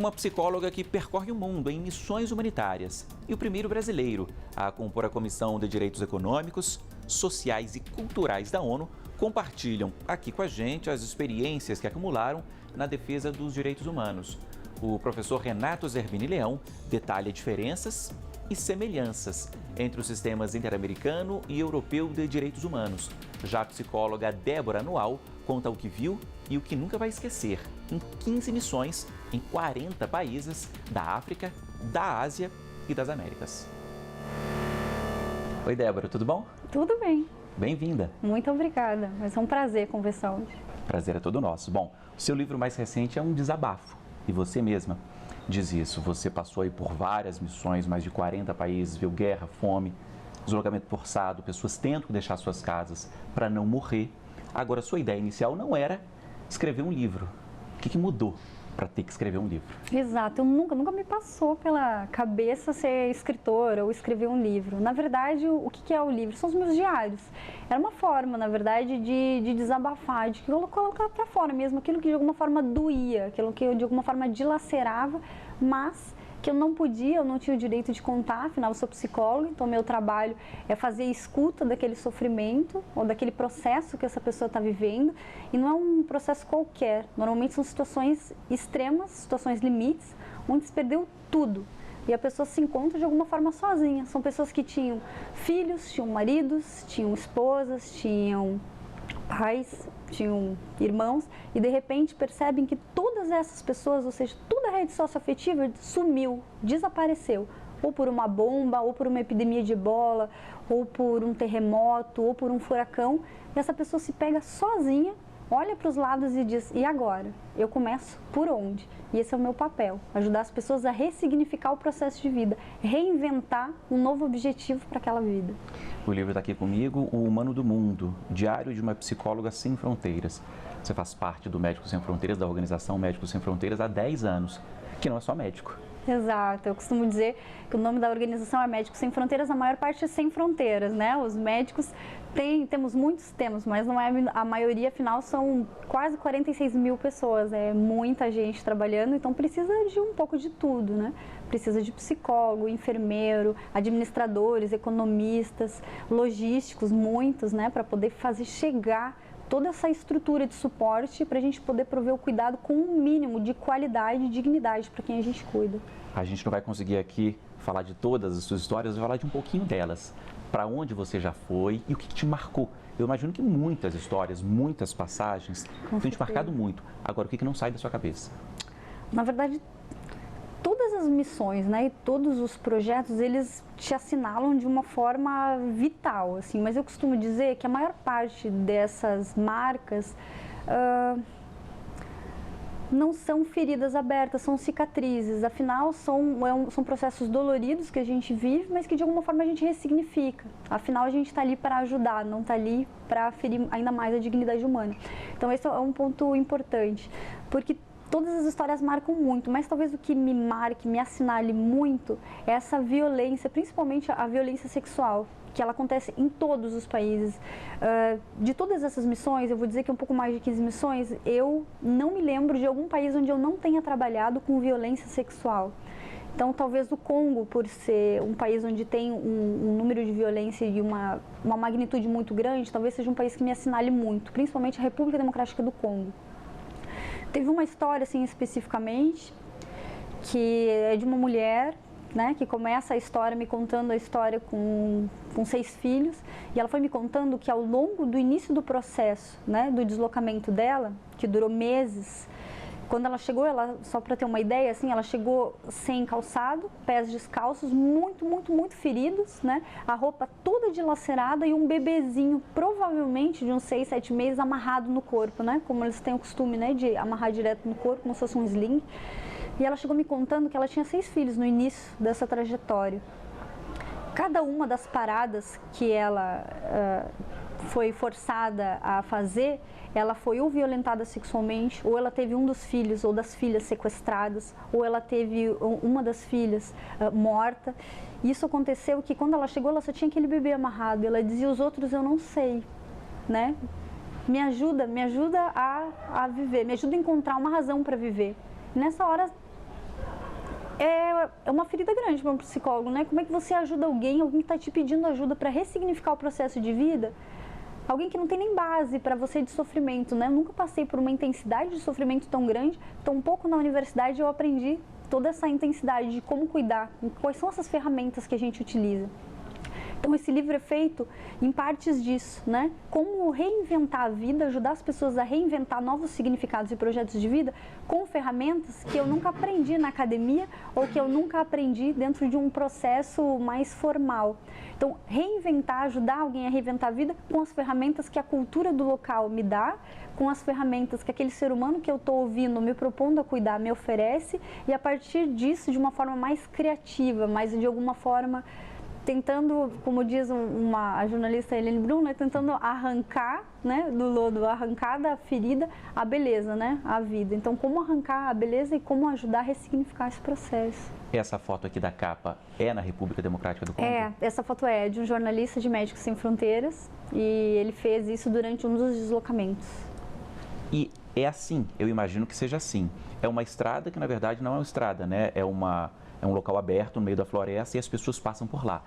uma psicóloga que percorre o mundo em missões humanitárias e o primeiro brasileiro a compor a Comissão de Direitos Econômicos, Sociais e Culturais da ONU, compartilham aqui com a gente as experiências que acumularam na defesa dos direitos humanos. O professor Renato Zerbini Leão detalha diferenças e semelhanças entre os sistemas interamericano e europeu de direitos humanos. Já a psicóloga Débora Anual conta o que viu e o que nunca vai esquecer em 15 missões em 40 países da África, da Ásia e das Américas. Oi, Débora, tudo bom? Tudo bem. Bem-vinda. Muito obrigada. Vai ser um prazer conversar hoje. Prazer é todo nosso. Bom, o seu livro mais recente é um desabafo e você mesma diz isso. Você passou aí por várias missões, mais de 40 países, viu guerra, fome, deslocamento forçado, pessoas tendo que deixar suas casas para não morrer. Agora, sua ideia inicial não era escrever um livro. O que mudou para ter que escrever um livro? Exato, nunca me passou pela cabeça ser escritora ou escrever um livro. Na verdade, o que é o livro? São os meus diários. Era uma forma, na verdade, de desabafar, de colocar para fora mesmo aquilo que de alguma forma doía, aquilo que de alguma forma dilacerava, mas que eu não podia, eu não tinha o direito de contar, afinal eu sou psicóloga, então meu trabalho é fazer escuta daquele sofrimento ou daquele processo que essa pessoa está vivendo, e não é um processo qualquer, normalmente são situações extremas, situações limites, onde se perdeu tudo. E a pessoa se encontra de alguma forma sozinha. São pessoas que tinham filhos, tinham maridos, tinham esposas, tinham pais, tinham irmãos, e de repente percebem que todas essas pessoas, ou seja, toda a rede socioafetiva sumiu, desapareceu, ou por uma bomba, ou por uma epidemia de ebola, ou por um terremoto, ou por um furacão, e essa pessoa se pega sozinha, olha para os lados e diz, e agora? Eu começo por onde? E esse é o meu papel, ajudar as pessoas a ressignificar o processo de vida, reinventar um novo objetivo para aquela vida. O livro está aqui comigo, O Humano do Mundo, Diário de uma Psicóloga Sem Fronteiras. Você faz parte do Médicos Sem Fronteiras, da organização Médicos Sem Fronteiras, há 10 anos, que não é só médico. Exato, eu costumo dizer que o nome da organização é Médicos Sem Fronteiras, a maior parte é sem fronteiras, né? Os médicos temos muitos temas, mas não é a maioria, afinal são quase 46 mil pessoas, é muita gente trabalhando, então precisa de um pouco de tudo, né? Precisa de psicólogo, enfermeiro, administradores, economistas, logísticos, muitos, né? Para poder fazer chegar toda essa estrutura de suporte para a gente poder prover o cuidado com um mínimo de qualidade e dignidade para quem a gente cuida. A gente não vai conseguir aqui falar de todas as suas histórias, vai falar de um pouquinho delas. Para onde você já foi e o que te marcou? Eu imagino que muitas histórias, muitas passagens tenham te marcado muito. Agora, o que não sai da sua cabeça? Na verdade, todas as missões, né, e todos os projetos, eles te assinalam de uma forma vital, assim, mas eu costumo dizer que a maior parte dessas marcas não são feridas abertas, são cicatrizes, afinal são processos doloridos que a gente vive, mas que de alguma forma a gente ressignifica, afinal a gente está ali para ajudar, não está ali para ferir ainda mais a dignidade humana. Então esse é um ponto importante, porque todas as histórias marcam muito, mas talvez o que me marque, me assinale muito é essa violência, principalmente a violência sexual, que ela acontece em todos os países. De todas essas missões, eu vou dizer que um pouco mais de 15 missões, eu não me lembro de algum país onde eu não tenha trabalhado com violência sexual. Então, talvez o Congo, por ser um país onde tem um número de violência e uma magnitude muito grande, talvez seja um país que me assinale muito, principalmente a República Democrática do Congo. Teve uma história, assim, especificamente, que é de uma mulher, né, que começa a história me contando a história com 6 filhos, e ela foi me contando que ao longo do início do processo, né, do deslocamento dela, que durou meses, quando ela chegou, só para ter uma ideia, assim, ela chegou sem calçado, pés descalços, muito feridos, né, a roupa toda dilacerada e um bebezinho, provavelmente de uns 6, 7 meses, amarrado no corpo, né, como eles têm o costume, né, de amarrar direto no corpo, como se fosse um sling. E ela chegou me contando que ela tinha 6 filhos no início dessa trajetória. Cada uma das paradas que ela foi forçada a fazer, ela foi ou violentada sexualmente, ou ela teve um dos filhos ou das filhas sequestradas, ou ela teve uma das filhas morta. Isso aconteceu que quando ela chegou, ela só tinha aquele bebê amarrado. Ela dizia, os outros eu não sei, né? Me ajuda a viver, me ajuda a encontrar uma razão para viver. E nessa hora É uma ferida grande para um psicólogo, né? Como é que você ajuda alguém que está te pedindo ajuda para ressignificar o processo de vida? Alguém que não tem nem base para você de sofrimento, né? Eu nunca passei por uma intensidade de sofrimento tão grande, tão pouco na universidade eu aprendi toda essa intensidade de como cuidar, quais são essas ferramentas que a gente utiliza. Então, esse livro é feito em partes disso, né? Como reinventar a vida, ajudar as pessoas a reinventar novos significados e projetos de vida com ferramentas que eu nunca aprendi na academia ou que eu nunca aprendi dentro de um processo mais formal. Então, reinventar, ajudar alguém a reinventar a vida com as ferramentas que a cultura do local me dá, com as ferramentas que aquele ser humano que eu estou ouvindo, me propondo a cuidar, me oferece, e a partir disso, de uma forma mais criativa, mais de alguma forma tentando, como diz a jornalista Helene Brum, tentando arrancar, né, do lodo, arrancar da ferida a beleza, né, a vida. Então, como arrancar a beleza e como ajudar a ressignificar esse processo. Essa foto aqui da capa é na República Democrática do Congo? Essa foto é de um jornalista de Médicos Sem Fronteiras e ele fez isso durante um dos deslocamentos. E é assim, eu imagino que seja assim. É uma estrada que, na verdade, não é uma estrada, né? É um local aberto no meio da floresta e as pessoas passam por lá.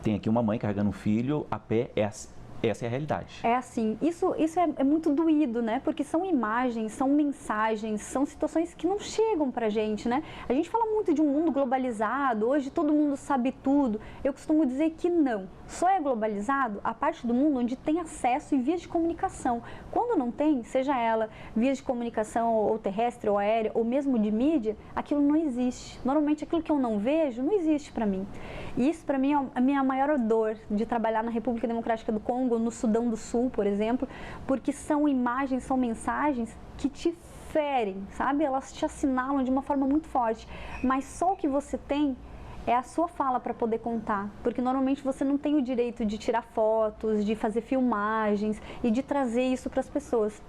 Tem aqui uma mãe carregando um filho a pé, essa é a realidade. É assim, isso é muito doído, né? Porque são imagens, são mensagens, são situações que não chegam pra gente, né? A gente fala muito de um mundo globalizado, hoje todo mundo sabe tudo. Eu costumo dizer que não. Só é globalizado a parte do mundo onde tem acesso e vias de comunicação. Quando não tem, seja ela vias de comunicação ou terrestre ou aérea ou mesmo de mídia, aquilo não existe. Normalmente aquilo que eu não vejo não existe para mim. E isso para mim é a minha maior dor de trabalhar na República Democrática do Congo, no Sudão do Sul, por exemplo, porque são imagens, são mensagens que te ferem, sabe? Elas te assinalam de uma forma muito forte, mas só o que você tem é a sua fala para poder contar, porque normalmente você não tem o direito de tirar fotos, de fazer filmagens e de trazer isso para as pessoas.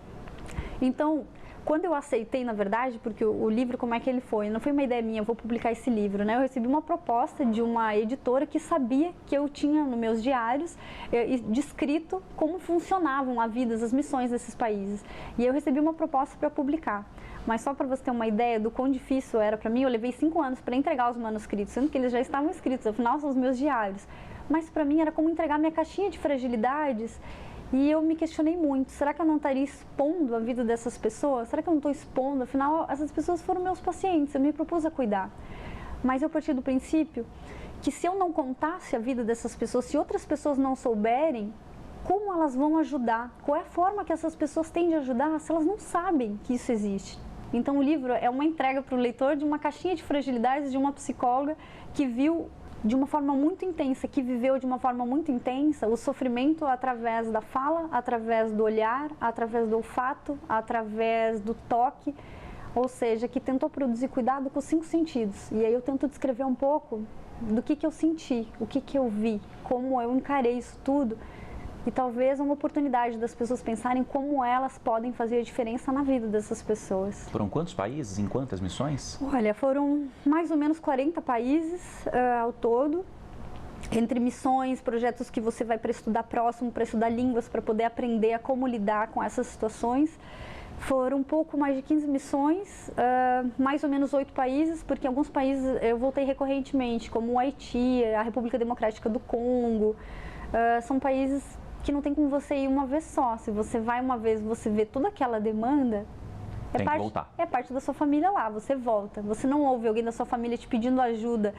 Então, quando eu aceitei, na verdade, porque o livro, como é que ele foi? Não foi uma ideia minha, eu vou publicar esse livro, né? Eu recebi uma proposta de uma editora que sabia que eu tinha nos meus diários descrito como funcionavam a vida, as missões desses países. E eu recebi uma proposta para publicar. Mas só para você ter uma ideia do quão difícil era para mim, eu levei 5 anos para entregar os manuscritos, sendo que eles já estavam escritos, afinal são os meus diários. Mas para mim era como entregar minha caixinha de fragilidades. E eu me questionei muito, será que eu não estaria expondo a vida dessas pessoas? Será que eu não estou expondo? Afinal, essas pessoas foram meus pacientes, eu me propus a cuidar. Mas eu parti do princípio que se eu não contasse a vida dessas pessoas, se outras pessoas não souberem, como elas vão ajudar? Qual é a forma que essas pessoas têm de ajudar se elas não sabem que isso existe? Então o livro é uma entrega para o leitor de uma caixinha de fragilidades de uma psicóloga que viu de uma forma muito intensa, que viveu de uma forma muito intensa o sofrimento através da fala, através do olhar, através do olfato, através do toque, ou seja, que tentou produzir cuidado com os 5 sentidos. E aí eu tento descrever um pouco do que eu senti, o que eu vi, como eu encarei isso tudo. E talvez uma oportunidade das pessoas pensarem como elas podem fazer a diferença na vida dessas pessoas. Foram quantos países, em quantas missões? Olha, foram mais ou menos 40 países ao todo, entre missões, projetos que você vai para estudar próximo, para estudar línguas, para poder aprender a como lidar com essas situações. Foram um pouco mais de 15 missões, mais ou menos 8 países, porque em alguns países eu voltei recorrentemente, como o Haiti, a República Democrática do Congo. São países que não tem como você ir uma vez só. Se você vai uma vez, você vê toda aquela demanda, é parte da sua família lá, você volta. Você não ouve alguém da sua família te pedindo ajuda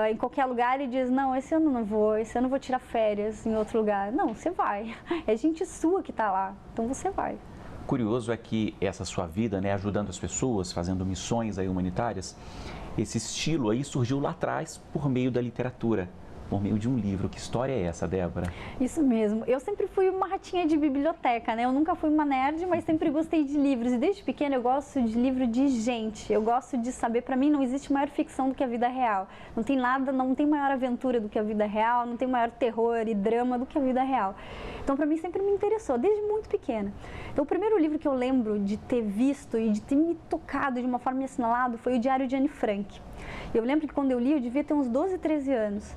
em qualquer lugar e diz, não, esse ano não vou, esse ano eu vou tirar férias em outro lugar. Não, você vai. É gente sua que está lá, então você vai. Curioso é que essa sua vida, né, ajudando as pessoas, fazendo missões aí humanitárias, esse estilo aí surgiu lá atrás por meio da literatura, por meio de um livro. Que história é essa, Débora? Isso mesmo. Eu sempre fui uma ratinha de biblioteca, né? Eu nunca fui uma nerd, mas sempre gostei de livros. E desde pequena eu gosto de livro de gente. Eu gosto de saber, para mim não existe maior ficção do que a vida real. Não tem nada, não tem maior aventura do que a vida real, não tem maior terror e drama do que a vida real. Então, para mim sempre me interessou, desde muito pequena. Então, o primeiro livro que eu lembro de ter visto e de ter me tocado de uma forma assinalada foi o Diário de Anne Frank. Eu lembro que quando eu li, eu devia ter uns 12, 13 anos.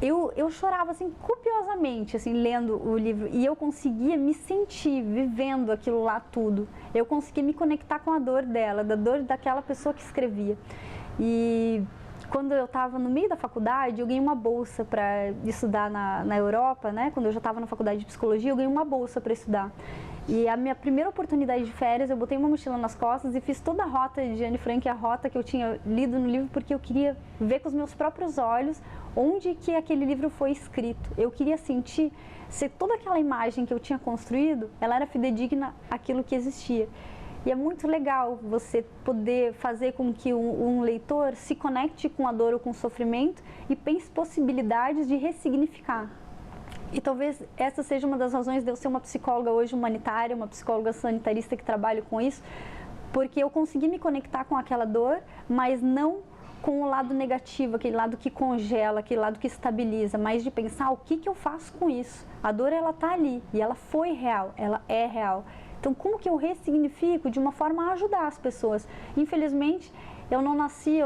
Eu chorava assim copiosamente, assim, lendo o livro, e eu conseguia me sentir vivendo aquilo lá tudo. Eu conseguia me conectar com a dor dela, da dor daquela pessoa que escrevia. E quando eu estava no meio da faculdade, eu ganhei uma bolsa para estudar na Europa, né? Quando eu já estava na faculdade de psicologia, eu ganhei uma bolsa para estudar. E a minha primeira oportunidade de férias, eu botei uma mochila nas costas e fiz toda a rota de Anne Frank, a rota que eu tinha lido no livro, porque eu queria ver com os meus próprios olhos onde que aquele livro foi escrito. Eu queria sentir se toda aquela imagem que eu tinha construído, ela era fidedigna àquilo que existia. E é muito legal você poder fazer com que um leitor se conecte com a dor ou com o sofrimento e pense possibilidades de ressignificar. E talvez essa seja uma das razões de eu ser uma psicóloga hoje humanitária, uma psicóloga sanitarista que trabalho com isso, porque eu consegui me conectar com aquela dor, mas não com o lado negativo, aquele lado que congela, aquele lado que estabiliza, mas de pensar o que eu faço com isso. A dor, ela está ali e ela foi real, ela é real. Então, como que eu ressignifico de uma forma a ajudar as pessoas? Infelizmente, eu não nasci,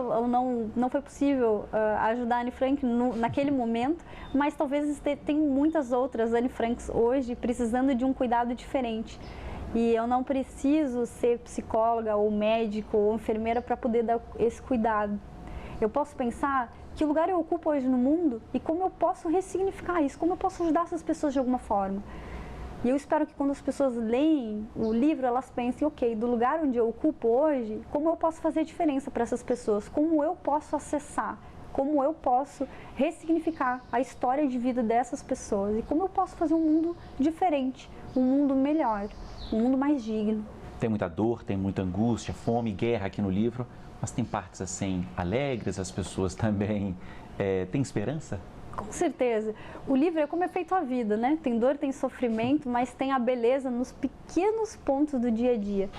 não foi possível ajudar a Anne Frank naquele momento, mas talvez tem muitas outras Anne Franks hoje precisando de um cuidado diferente. E eu não preciso ser psicóloga ou médico ou enfermeira para poder dar esse cuidado. Eu posso pensar que lugar eu ocupo hoje no mundo e como eu posso ressignificar isso, como eu posso ajudar essas pessoas de alguma forma. E eu espero que quando as pessoas leem o livro, elas pensem, ok, do lugar onde eu ocupo hoje, como eu posso fazer diferença para essas pessoas? Como eu posso acessar? Como eu posso ressignificar a história de vida dessas pessoas? E como eu posso fazer um mundo diferente, um mundo melhor, um mundo mais digno? Tem muita dor, tem muita angústia, fome, guerra aqui no livro, mas tem partes assim alegres, as pessoas também têm esperança? Com certeza. O livro é como é feito a vida, né? Tem dor, tem sofrimento, mas tem a beleza nos pequenos pontos do dia a dia.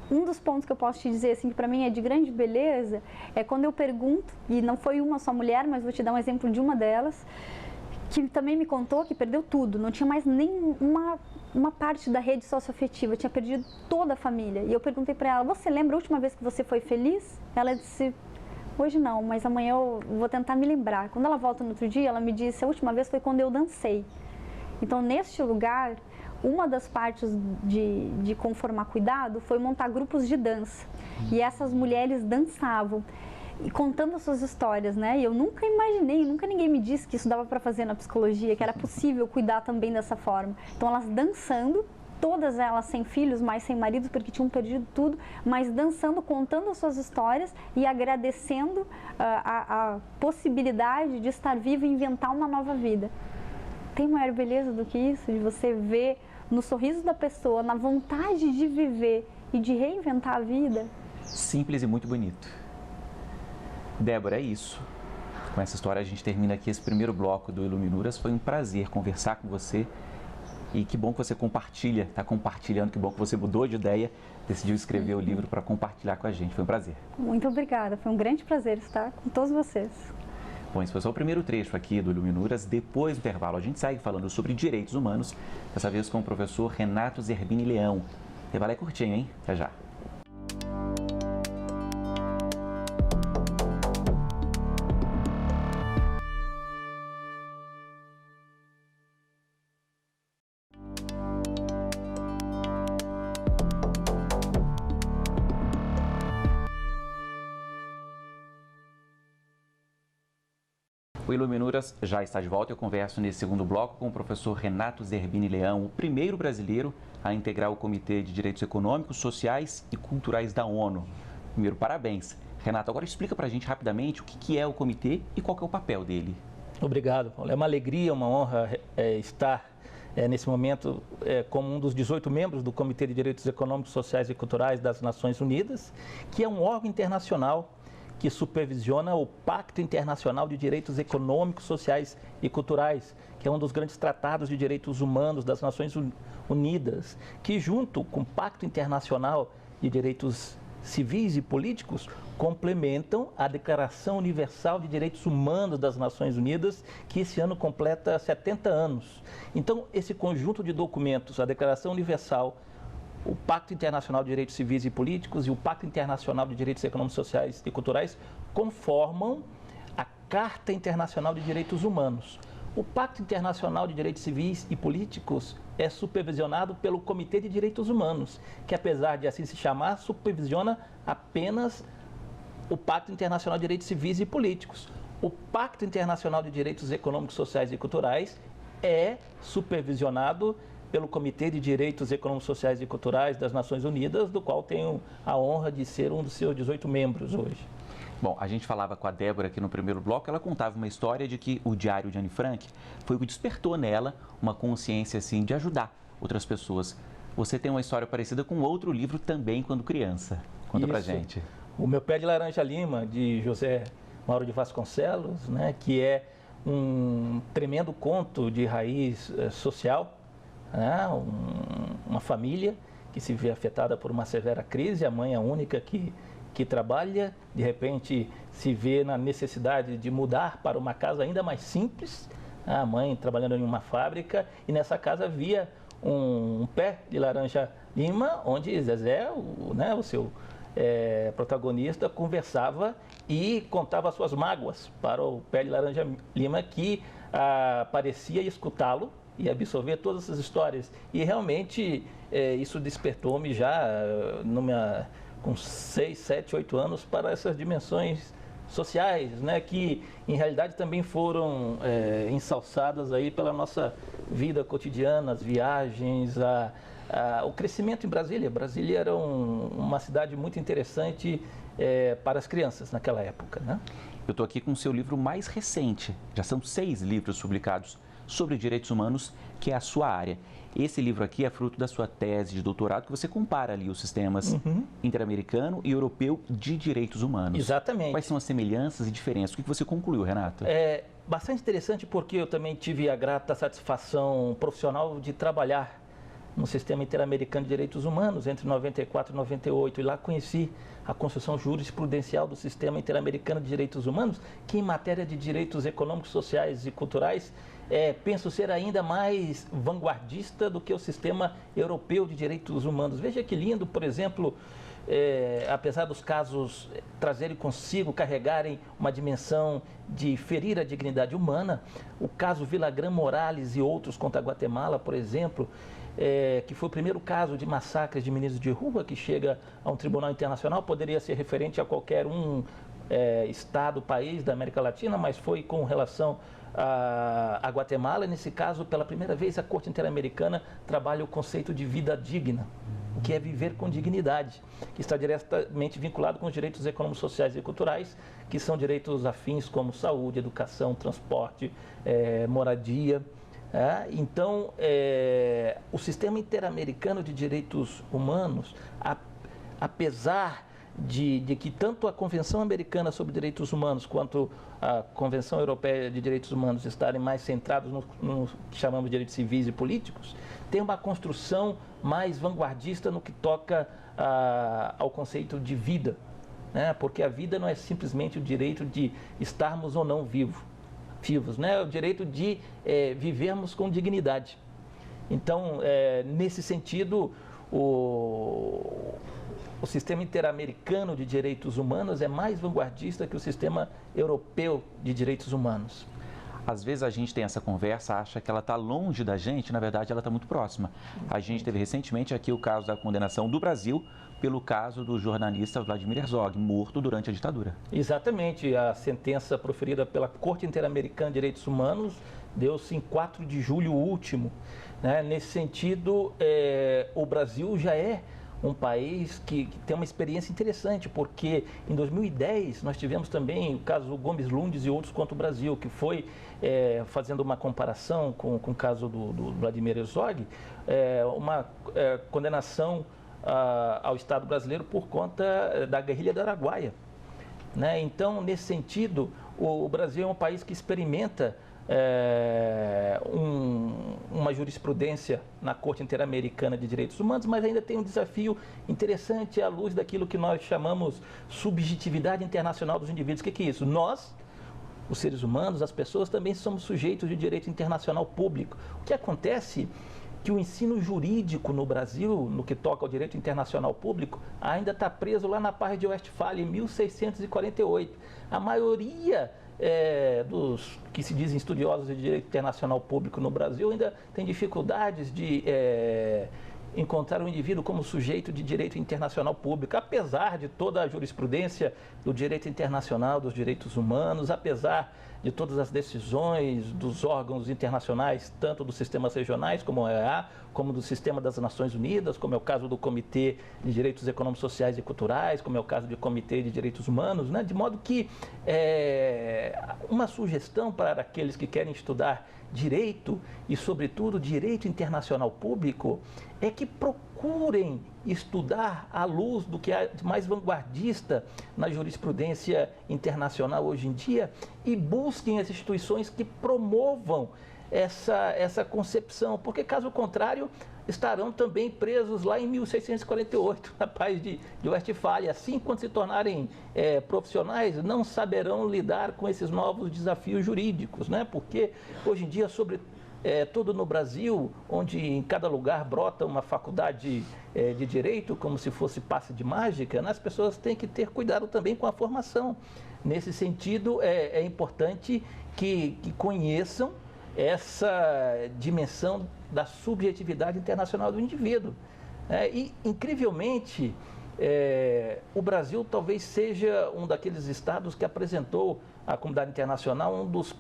Um dos pontos que eu posso te dizer, assim, que para mim é de grande beleza, é quando eu pergunto, e não foi uma só mulher, mas vou te dar um exemplo de uma delas, que também me contou que perdeu tudo, não tinha mais nem uma parte da rede socioafetiva, tinha perdido toda a família. E eu perguntei para ela, você lembra a última vez que você foi feliz? Ela disse, hoje não, mas amanhã eu vou tentar me lembrar. Quando ela volta no outro dia, ela me disse, a última vez foi quando eu dancei. Então, neste lugar, uma das partes de conformar cuidado foi montar grupos de dança. E essas mulheres dançavam, e contando as suas histórias, né? E eu nunca imaginei, nunca ninguém me disse que isso dava para fazer na psicologia, que era possível cuidar também dessa forma. Então, elas dançando, todas elas sem filhos, mas sem maridos, porque tinham perdido tudo, mas dançando, contando as suas histórias e agradecendo a possibilidade de estar vivo e inventar uma nova vida. Tem maior beleza do que isso? De você ver no sorriso da pessoa, na vontade de viver e de reinventar a vida? Simples e muito bonito. Débora, é isso. Com essa história a gente termina aqui esse primeiro bloco do Iluminuras. Foi um prazer conversar com você. E que bom que você compartilha, está compartilhando, que bom que você mudou de ideia, decidiu escrever o livro para compartilhar com a gente. Foi um prazer. Muito obrigada, foi um grande prazer estar com todos vocês. Bom, esse foi só o primeiro trecho aqui do Iluminuras. Depois do intervalo, a gente segue falando sobre direitos humanos, dessa vez com o professor Renato Zerbini Leão. O intervalo é curtinho, hein? Até já. O Iluminuras já está de volta. Eu converso nesse segundo bloco com o professor Renato Zerbini Leão, o primeiro brasileiro a integrar o Comitê de Direitos Econômicos, Sociais e Culturais da ONU. Primeiro, parabéns. Renato, agora explica para a gente rapidamente o que é o comitê e qual que é o papel dele. Obrigado, Paulo. É uma alegria, uma honra estar nesse momento como um dos 18 membros do Comitê de Direitos Econômicos, Sociais e Culturais das Nações Unidas, que é um órgão internacional que supervisiona o Pacto Internacional de Direitos Econômicos, Sociais e Culturais, que é um dos grandes tratados de direitos humanos das Nações Unidas, que junto com o Pacto Internacional de Direitos Civis e Políticos complementam a Declaração Universal de Direitos Humanos das Nações Unidas, que esse ano completa 70 anos. Então, esse conjunto de documentos, a Declaração Universal, o Pacto Internacional de Direitos Civis e Políticos e o Pacto Internacional de Direitos Econômicos, Sociais e Culturais conformam a Carta Internacional de Direitos Humanos. O Pacto Internacional de Direitos Civis e Políticos é supervisionado pelo Comitê de Direitos Humanos, que apesar de assim se chamar, supervisiona apenas o Pacto Internacional de Direitos Civis e Políticos. O Pacto Internacional de Direitos Econômicos, Sociais e Culturais é supervisionado pelo Comitê de Direitos Econômicos, Sociais e Culturais das Nações Unidas, do qual tenho a honra de ser um dos seus 18 membros hoje. Bom, a gente falava com a Débora aqui no primeiro bloco, ela contava uma história de que o Diário de Anne Frank foi o que despertou nela uma consciência assim de ajudar outras pessoas. Você tem uma história parecida com outro livro também quando criança. Conta pra gente. O Meu Pé de Laranja Lima, de José Mauro de Vasconcelos, né, que é um tremendo conto de raiz social, né, uma família que se vê afetada por uma severa crise, a mãe é a única que trabalha, de repente se vê na necessidade de mudar para uma casa ainda mais simples, a mãe trabalhando em uma fábrica, e nessa casa havia um pé de laranja lima, onde Zezé, o seu protagonista, conversava e contava suas mágoas para o pé de laranja lima, que parecia escutá-lo e absorver todas essas histórias. E realmente isso despertou-me já com 6, 7, 8 anos para essas dimensões sociais, né, que em realidade também foram ensalçadas aí pela nossa vida cotidiana, as viagens, o crescimento em Brasília. Brasília era uma cidade muito interessante para as crianças naquela época, né? Eu estou aqui com o seu livro mais recente, já são 6 livros publicados sobre direitos humanos, que é a sua área. Esse livro aqui é fruto da sua tese de doutorado, que você compara ali os sistemas interamericano e europeu de direitos humanos. Exatamente. Quais são as semelhanças e diferenças? O que você concluiu, Renato? É bastante interessante porque eu também tive a grata satisfação profissional de trabalhar no Sistema Interamericano de Direitos Humanos entre 94 e 98, e lá conheci a construção jurisprudencial do Sistema Interamericano de Direitos Humanos, que em matéria de direitos econômicos, sociais e culturais, penso ser ainda mais vanguardista do que o Sistema Europeu de Direitos Humanos. Veja que lindo, por exemplo, apesar dos casos trazerem consigo, carregarem uma dimensão de ferir a dignidade humana, o caso Villagrán Morales e outros contra a Guatemala, por exemplo, que foi o primeiro caso de massacres de meninos de rua que chega a um tribunal internacional, poderia ser referente a qualquer estado, país da América Latina, mas foi com relação a Guatemala. Nesse caso, pela primeira vez, a Corte Interamericana trabalha o conceito de vida digna, o que é viver com dignidade, que está diretamente vinculado com os direitos econômicos, sociais e culturais, que são direitos afins como saúde, educação, transporte, moradia. Então, o Sistema Interamericano de Direitos Humanos, apesar de que tanto a Convenção Americana sobre Direitos Humanos quanto a Convenção Europeia de Direitos Humanos estarem mais centrados no que chamamos de direitos civis e políticos, tem uma construção mais vanguardista no que toca ao conceito de vida, né? Porque a vida não é simplesmente o direito de estarmos ou não vivos, né? É o direito de vivermos com dignidade. Então, nesse sentido, o Sistema Interamericano de Direitos Humanos é mais vanguardista que o Sistema Europeu de Direitos Humanos. Às vezes a gente tem essa conversa, acha que ela está longe da gente, na verdade ela está muito próxima. A gente teve recentemente aqui o caso da condenação do Brasil pelo caso do jornalista Vladimir Herzog, morto durante a ditadura. Exatamente, a sentença proferida pela Corte Interamericana de Direitos Humanos deu-se em 4 de julho último, né? Nesse sentido, o Brasil já é um país que tem uma experiência interessante, porque em 2010 nós tivemos também o caso Gomes Lundes e outros contra o Brasil, que foi, fazendo uma comparação com o caso do Vladimir Herzog, uma condenação ao Estado brasileiro por conta da guerrilha do Araguaia, né? Então, nesse sentido, o Brasil é um país que experimenta uma jurisprudência na Corte Interamericana de Direitos Humanos, mas ainda tem um desafio interessante à luz daquilo que nós chamamos subjetividade internacional dos indivíduos. O que é isso? Nós, os seres humanos, as pessoas, também somos sujeitos de direito internacional público. O que acontece que o ensino jurídico no Brasil, no que toca ao direito internacional público, ainda está preso lá na Paz de Westfália, em 1648. A maioria dos que se dizem estudiosos de direito internacional público no Brasil ainda tem dificuldades de encontrar o indivíduo como sujeito de direito internacional público, apesar de toda a jurisprudência do direito internacional, dos direitos humanos, apesar de todas as decisões dos órgãos internacionais, tanto dos sistemas regionais, como a OEA, como do Sistema das Nações Unidas, como é o caso do Comitê de Direitos Econômicos, Sociais e Culturais, como é o caso do Comitê de Direitos Humanos, né? De modo que uma sugestão para aqueles que querem estudar direito e, sobretudo, direito internacional público é que procurem estudar à luz do que há de mais vanguardista na jurisprudência internacional hoje em dia e busquem as instituições que promovam essa concepção, porque, caso contrário, estarão também presos lá em 1648, na paz de Westfália. Assim, quando se tornarem profissionais, não saberão lidar com esses novos desafios jurídicos, né? Porque hoje em dia, sobretudo no Brasil, onde em cada lugar brota uma faculdade de direito, como se fosse passe de mágica, né? As pessoas têm que ter cuidado também com a formação. Nesse sentido, é importante que conheçam essa dimensão da subjetividade internacional do indivíduo. E, incrivelmente, o Brasil talvez seja um daqueles estados que apresentou à comunidade internacional um dos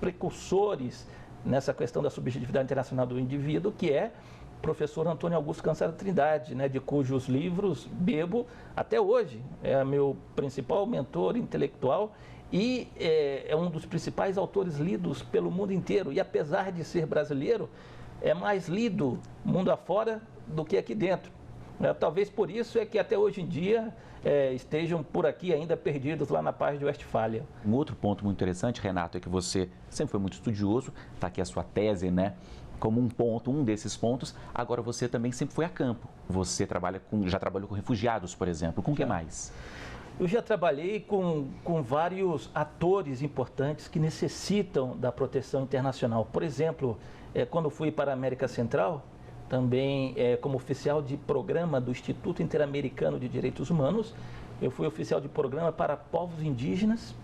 precursores nessa questão da subjetividade internacional do indivíduo, que é o professor Antônio Augusto Cancela Trindade, né, de cujos livros bebo até hoje. É meu principal mentor intelectual e é um dos principais autores lidos pelo mundo inteiro. E, apesar de ser brasileiro, é mais lido mundo afora do que aqui dentro. Talvez por isso é que até hoje em dia estejam por aqui ainda perdidos lá na paz de Westfália. Um outro ponto muito interessante, Renato, é que você sempre foi muito estudioso, está aqui a sua tese, né? Como um desses pontos. Agora você também sempre foi a campo. Você já trabalhou com refugiados, por exemplo. Com o que mais? Eu já trabalhei com vários atores importantes que necessitam da proteção internacional. Por exemplo, quando fui para a América Central, também como oficial de programa do Instituto Interamericano de Direitos Humanos, eu fui oficial de programa para povos indígenas,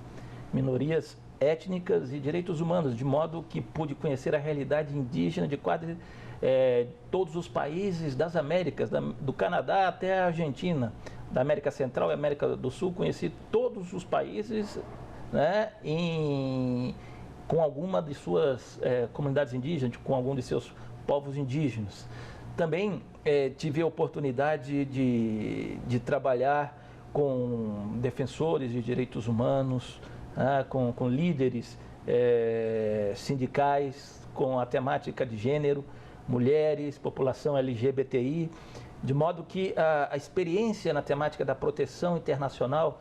minorias étnicas e direitos humanos, de modo que pude conhecer a realidade indígena de quase todos os países das Américas, do Canadá até a Argentina, da América Central e América do Sul. Conheci todos os países, né, com alguma de suas comunidades indígenas, com algum de seus povos indígenas. Também tive a oportunidade de trabalhar com defensores de direitos humanos, com líderes sindicais, com a temática de gênero, mulheres, população LGBTI, de modo que a experiência na temática da proteção internacional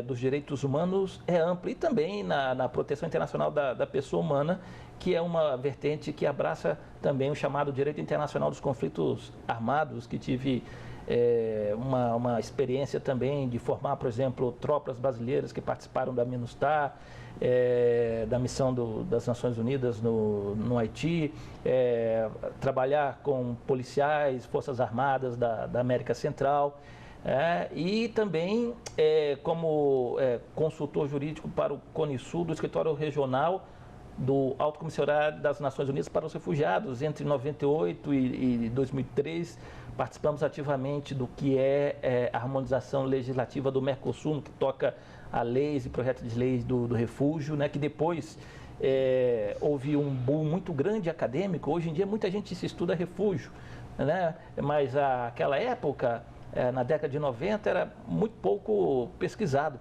dos direitos humanos é ampla, e também na proteção internacional da pessoa humana, que é uma vertente que abraça também o chamado direito internacional dos conflitos armados, que tive uma experiência também de formar, por exemplo, tropas brasileiras que participaram da MINUSTAH, da missão das Nações Unidas no Haiti, trabalhar com policiais, forças armadas da América Central, e também como consultor jurídico para o CONISUL, do Escritório Regional do Alto Comissariado das Nações Unidas para os Refugiados. Entre 98 e 2003, participamos ativamente do que é a harmonização legislativa do Mercosul, no que toca a leis e projetos de leis do refúgio, né, que depois houve um boom muito grande acadêmico. Hoje em dia muita gente se estuda refúgio, né, mas aquela época, na década de 90, era muito pouco pesquisado,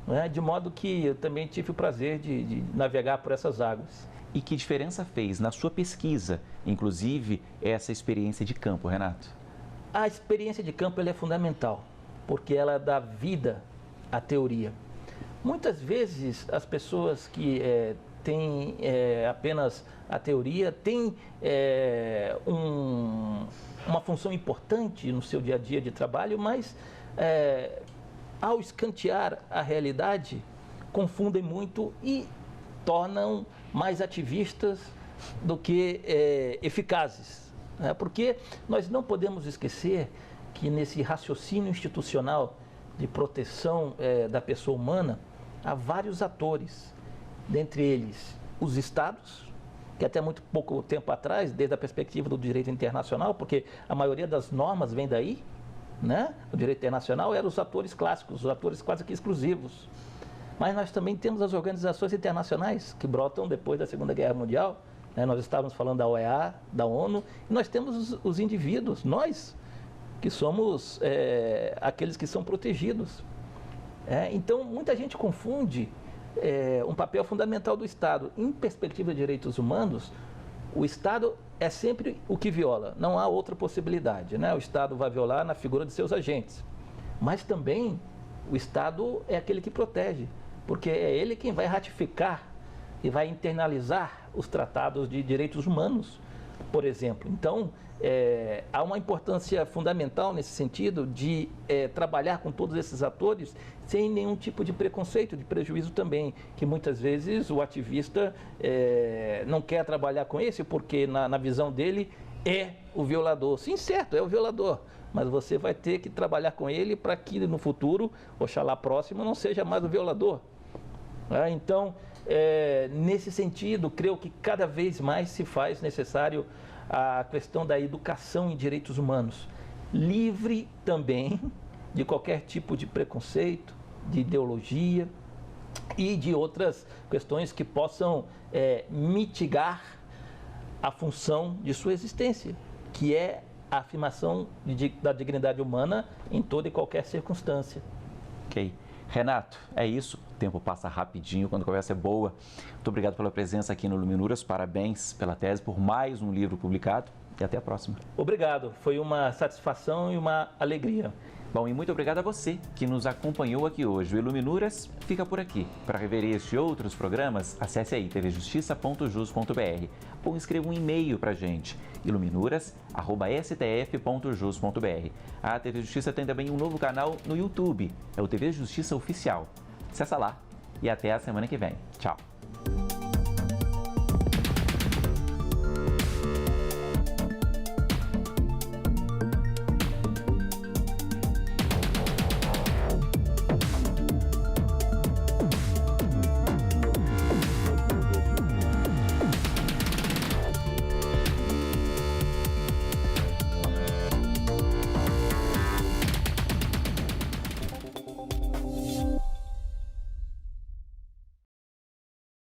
né, de modo que eu também tive o prazer de navegar por essas águas. E que diferença fez na sua pesquisa, inclusive, essa experiência de campo, Renato? A experiência de campo ela é fundamental, porque ela dá vida à teoria. Muitas vezes as pessoas que têm apenas a teoria têm uma função importante no seu dia a dia de trabalho, mas ao escantear a realidade, confundem muito e tornam mais ativistas do que eficazes. Porque nós não podemos esquecer que nesse raciocínio institucional de proteção da pessoa humana, há vários atores, dentre eles os estados, que até muito pouco tempo atrás, desde a perspectiva do direito internacional, porque a maioria das normas vem daí, né? O direito internacional eram os atores clássicos, os atores quase que exclusivos. Mas nós também temos as organizações internacionais que brotam depois da Segunda Guerra Mundial, né? Nós estávamos falando da OEA, da ONU, e nós temos os indivíduos, nós, que somos aqueles que são protegidos. Então, muita gente confunde um papel fundamental do Estado. Em perspectiva de direitos humanos, o Estado é sempre o que viola, não há outra possibilidade, né? O Estado vai violar na figura de seus agentes, mas também o Estado é aquele que protege, porque é ele quem vai ratificar e vai internalizar os tratados de direitos humanos, por exemplo. Então, há uma importância fundamental nesse sentido de trabalhar com todos esses atores sem nenhum tipo de preconceito, de prejuízo também, que muitas vezes o ativista não quer trabalhar com esse porque na visão dele é o violador. Sim, certo, é o violador, mas você vai ter que trabalhar com ele para que no futuro, oxalá próximo, não seja mais o violador. Então, nesse sentido, creio que cada vez mais se faz necessário a questão da educação em direitos humanos, livre também de qualquer tipo de preconceito, de ideologia e de outras questões que possam mitigar a função de sua existência, que é a afirmação da dignidade humana em toda e qualquer circunstância. Ok. Renato, é isso. O tempo passa rapidinho quando a conversa é boa. Muito obrigado pela presença aqui no Luminuras. Parabéns pela tese, por mais um livro publicado. E até a próxima. Obrigado. Foi uma satisfação e uma alegria. Bom, e muito obrigado a você que nos acompanhou aqui hoje. O Iluminuras fica por aqui. Para rever este e outros programas, acesse aí tvjustiça.jus.br ou escreva um e-mail para a gente, iluminuras@stf.jus.br. A TV Justiça tem também um novo canal no YouTube, é o TV Justiça Oficial. Acessa lá e até a semana que vem. Tchau!